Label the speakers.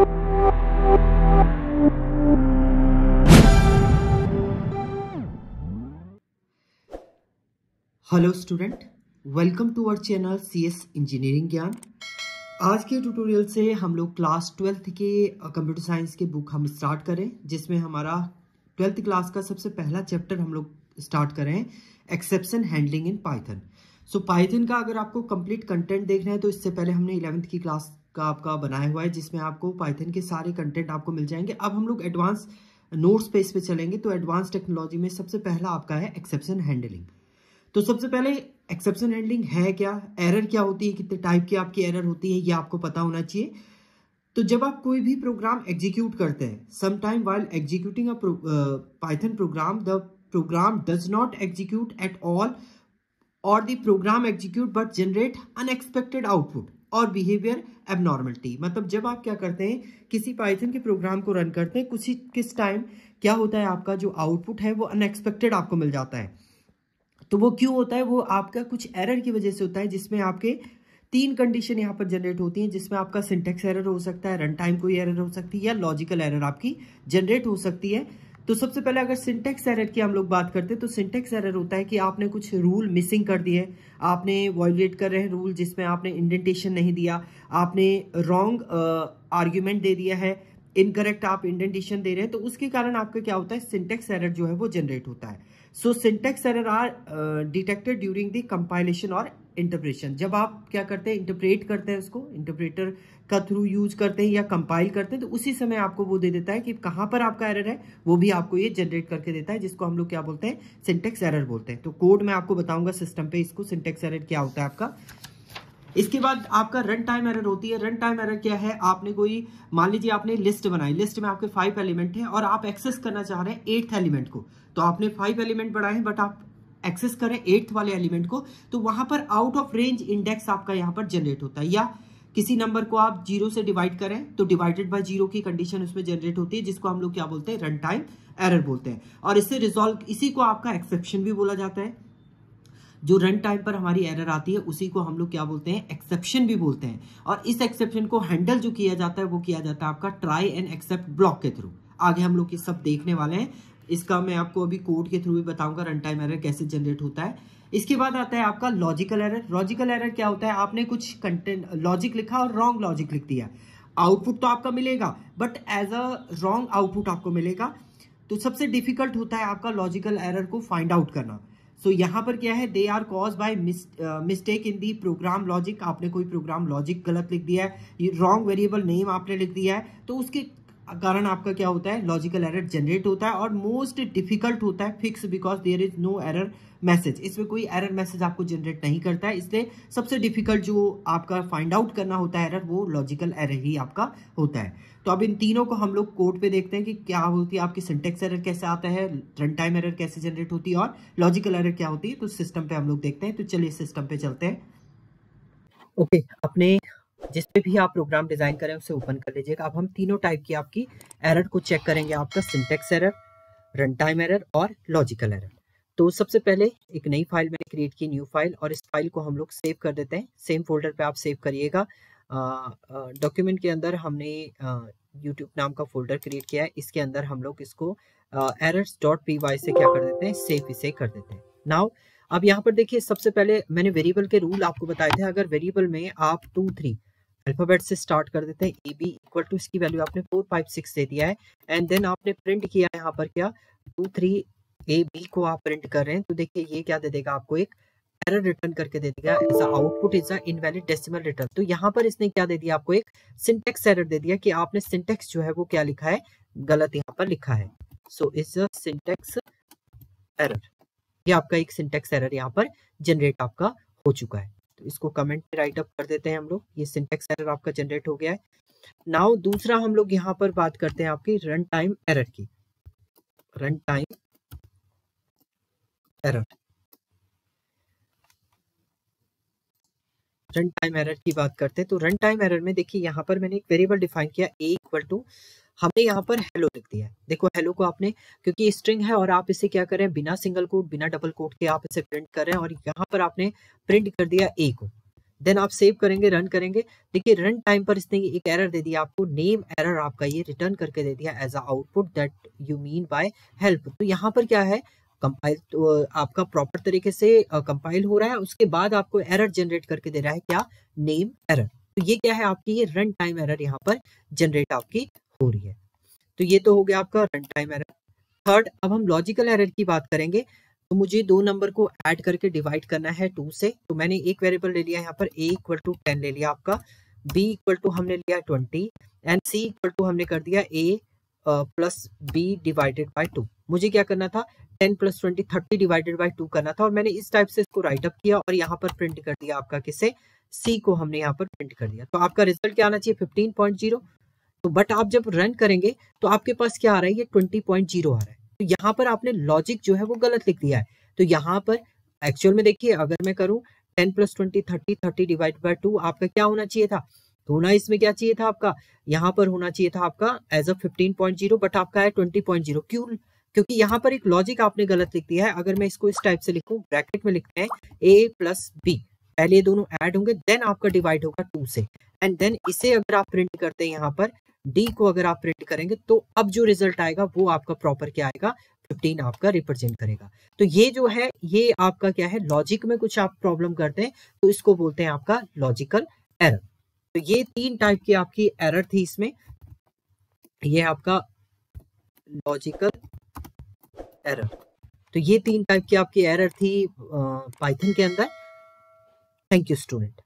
Speaker 1: Hello student, welcome to our channel CS engineering Gyan. आज के tutorial से हम लोग क्लास 12th के कंप्यूटर साइंस के बुक हम स्टार्ट करें, जिसमें हमारा 12th क्लास का सबसे पहला चैप्टर हम लोग स्टार्ट करें, exception handling in Python. So Python का अगर आपको कंप्लीट कंटेंट देखना है तो इससे पहले हमने 11th की क्लास का आपका बनाया हुआ है, जिसमें आपको पाइथन के सारे कंटेंट आपको मिल जाएंगे। अब हम लोग एडवांस नोट्स पेज पे चलेंगे। तो एडवांस टेक्नोलॉजी में सबसे पहला आपका है एक्सेप्शन हैंडलिंग। तो सबसे पहले एक्सेप्शन हैंडलिंग है क्या, एरर क्या होती है, कितने टाइप की आपकी एरर होती है, ये आपको पता होना चाहिए। तो जब आप कोई भी प्रोग्राम एग्जीक्यूट करते हैं, some time while executing a Python program, the program does not execute at all और the program execute but generate unexpected output और बिहेवियर एबनॉर्मलिटी। मतलब जब आप क्या करते हैं, किसी पाइथन के प्रोग्राम को रन करते हैं, किस टाइम क्या होता है, आपका जो आउटपुट है वो अनएक्सपेक्टेड आपको मिल जाता है। तो वो क्यों होता है, वो आपका कुछ एरर की वजह से होता है, जिसमें आपके 3 कंडीशन यहाँ पर जनरेट होती हैं, जिसमें आपका सिंटेक्स एरर हो सकता है, रन टाइम कोई एरर हो सकती है, या लॉजिकल एरर आपकी जनरेट हो सकती है। तो सबसे पहले अगर सिंटेक्स एरर की हम लोग बात करते हैं, तो सिंटेक्स एरर होता है कि आपने कुछ रूल मिसिंग कर दिए, आपने वॉयलेट कर रहे हैं रूल, जिसमें आपने इंडेंटेशन नहीं दिया, आपने रॉन्ग आर्ग्यूमेंट दे दिया है, इनकरेक्ट आप इंडेंटेशन दे रहे हैं, तो उसके कारण आपका क्या होता है, सिंटेक्स एरर जो है वो जनरेट होता है। So syntax error are detected during the compilation और इंटरप्रेशन। जब आप क्या करते हैं, इंटरप्रेट करते हैं, उसको इंटरप्रेटर का थ्रू यूज करते हैं या कंपाइल करते हैं, तो उसी समय आपको वो दे देता है कि कहाँ पर आपका एरर है, वो भी आपको ये जनरेट करके देता है, जिसको हम लोग क्या बोलते हैं, सिंटेक्स एरर बोलते हैं। तो कोड में आपको बताऊंगा सिस्टम पे इसको सिंटेक्स एरर क्या होता है आपका। इसके बाद आपका रन टाइम एरर होती है। रन टाइम एरर क्या है, आपने कोई, मान लीजिए आपने लिस्ट बनाई, लिस्ट में आपके 5 एलिमेंट हैं और आप एक्सेस करना चाह रहे हैं 8th एलिमेंट को। तो आपने 5 एलिमेंट बनाए हैं, बट आप एक्सेस करें 8th वाले एलिमेंट को, तो वहां पर आउट ऑफ रेंज इंडेक्स आपका यहाँ पर जनरेट होता है। या किसी नंबर को आप 0 से डिवाइड करें तो डिवाइडेड बाय 0 की कंडीशन उसमें जनरेट होती है, जिसको हम लोग क्या बोलते हैं, रन टाइम एरर बोलते हैं। और इससे रिजॉल्व, इसी को आपका एक्सेप्शन भी बोला जाता है। जो रन टाइम पर हमारी एरर आती है उसी को हम लोग क्या बोलते हैं, एक्सेप्शन भी बोलते हैं। और इस एक्सेप्शन को हैंडल जो किया जाता है वो किया जाता है आपका ट्राई एंड एक्सेप्ट ब्लॉक के थ्रू। आगे हम लोग ये सब देखने वाले हैं, इसका मैं आपको अभी कोड के थ्रू भी बताऊंगा रन टाइम एरर कैसे जनरेट होता है। इसके बाद आता है आपका लॉजिकल एरर। लॉजिकल एरर क्या होता है, आपने कुछ कंटेंट लॉजिक लिखा और रॉन्ग लॉजिक लिख दिया, आउटपुट तो आपका मिलेगा but as a wrong output आपको मिलेगा। तो सबसे डिफिकल्ट होता है आपका लॉजिकल एरर को फाइंड आउट करना। सो यहाँ पर क्या है, they are cause by mistake in the program logic. आपने कोई प्रोग्राम लॉजिक गलत लिख दिया है, रॉन्ग वेरिएबल नेम आपने लिख दिया है, तो उसके कारण आपका क्या होता है, लॉजिकल एरर जनरेट होता है। और मोस्ट डिफिकल्ट होता है fix, because there is no error message. इसमें कोई एरर मैसेज आपको जनरेट नहीं करता है, इसलिए सबसे डिफिकल्ट जो आपका फाइंड आउट करना होता है एरर, वो लॉजिकल एरर ही आपका होता है। तो अब इन तीनों को हम लोग कोड पे देखते हैं कि क्या होती है आपकी सिंटेक्स एरर कैसे आता है, रन टाइम एरर कैसे जनरेट होती है, और लॉजिकल एरर क्या होती है। तो सिस्टम पे हम लोग देखते हैं। तो चलिए सिस्टम पे चलते हैं। ओके, अपने जिस पे भी आप प्रोग्राम डिजाइन करें उसे ओपन कर लीजिएगा। अब हम तीनों टाइप की आपकी एरर को चेक करेंगे, आपका syntax error, run time error और लॉजिकल एरर। तो सबसे पहले एक नई फाइल मैंने क्रिएट की, न्यू फाइल, और इस फाइल को हम लोग सेव कर देते हैं। सेम फोल्डर पे आप सेव करिएगा। डॉक्यूमेंट के अंदर हमने यूट्यूब नाम का फोल्डर क्रिएट किया है, इसके अंदर हम लोग इसको errors.py से क्या कर देते हैं, सेव इसे कर देते हैं। नाउ अब यहाँ पर देखिए, सबसे पहले मैंने वेरिएबल के रूल आपको बताए थे। अगर वेरिएबल में आप 2 3 अल्फाबेट से स्टार्ट कर देते हैं, ए बी इक्वल टू, इसकी वैल्यू आपने 4 5 6 दे दिया है, एंड देन आपने प्रिंट किया यहाँ पर क्या 2 3 ए बी को आप प्रिंट कर रहे हैं, तो देखिए ये क्या दे देगा आपको, एक एरर रिटर्न करके दे देगा, as output is a invalid decimal return. तो यहाँ पर इसने क्या दे दिया आपको, एक सिंटेक्स एरर दे दिया कि आपने सिंटेक्स जो है वो क्या लिखा है, गलत यहाँ पर लिखा है। So is a syntax error, ये आपका एक सिंटेक्स एरर यहाँ पर जनरेट आपका हो चुका है। तो इसको कमेंट में राइट अप कर देते हैं हम लोग, ये सिंटेक्स एरर आपका जनरेट हो गया है। नाउ दूसरा हम लोग यहाँ पर बात करते हैं आपकी रन टाइम एरर की। Run time error, run time error की बात करते हैं। तो रन टाइम एरर में देखिए, यहाँ पर मैंने एक वेरिएबल डिफाइन किया, ए इक्वल टू, हमने यहाँ पर हेलो लिख दिया है। देखो हेलो को आपने, क्योंकि स्ट्रिंग है और आप इसे क्या करें, बिना सिंगल कोट बिना डबल कोट के आप इसे प्रिंट कर रहे हैं, और यहाँ पर आपने प्रिंट कर दिया ए को। देन आप सेव करेंगे, रन करेंगे। देखिए रन टाइम पर इसने एक एरर दे दिया आपको, नेम एरर आपका ये रिटर्न करके दे दिया as a output that you mean by help. तो यहाँ पर क्या है, कंपाइल तो आपका प्रॉपर तरीके से कंपाइल हो रहा है, उसके बाद आपको एरर जनरेट करके दे रहा है क्या, नेम एरर। तो ये क्या है आपकी, ये रन टाइम एरर यहाँ पर जनरेट आपकी हो रही है। तो ये तो हो गया आपका रन टाइम एरर। थर्ड, अब हम लॉजिकल एरर की बात करेंगे। तो मुझे दो नंबर को ऐड करके डिवाइड करना है 2 से। तो मैंने एक वेरिएबल ले लिया यहाँ पर, a इक्वल टू 10 ले लिया आपका, b इक्वल टू हमने लिया 20 एंड c इक्वल टू हमने कर दिया a plus b divided by 2। मुझे क्या करना था, 10 प्लस 20 30 डिवाइडेड बाय 2 करना था, और मैंने इस टाइप से इसको राइट अप किया और यहाँ पर प्रिंट कर दिया आपका किसे, c को हमने यहाँ पर प्रिंट कर दिया। तो आपका रिजल्ट क्या आना चाहिए, 15.0। तो बट आप जब रन करेंगे तो आपके पास क्या आ रहा है, ये 20.0 आ रहा है। तो यहाँ पर आपने लॉजिक जो है वो गलत लिख दिया है। तो यहाँ पर एक्चुअल में देखिए, अगर मैं करूँ 10 प्लस 20 30, 30 डिवाइड बाय 2, आपका क्या होना चाहिए था, तो होना इसमें क्या चाहिए था आपका, यहाँ पर होना चाहिए था आपका एज अ 15.0, बट आपका है 20.0। क्यों, क्योंकि यहाँ पर एक लॉजिक आपने गलत लिख दिया है। अगर मैं इसको इस टाइप से लिखूं, ब्रैकेट में लिखते हैं a प्लस b, पहले ये दोनों ऐड होंगे, देन आपका डिवाइड होगा 2 से, एंड देन इसे अगर आप प्रिंट करते हैं यहाँ पर डी को अगर आप प्रिंट करेंगे, तो अब जो रिजल्ट आएगा वो आपका प्रॉपर क्या आएगा, 15 आपका रिप्रेजेंट करेगा। तो ये जो है, ये आपका क्या है, लॉजिक में कुछ आप प्रॉब्लम करते हैं तो इसको बोलते हैं आपका लॉजिकल एरर। तो ये 3 टाइप की आपकी एरर थी इसमें, ये आपका लॉजिकल एरर। तो ये 3 टाइप की आपकी एरर थी पाइथन के अंदर। Thank you student.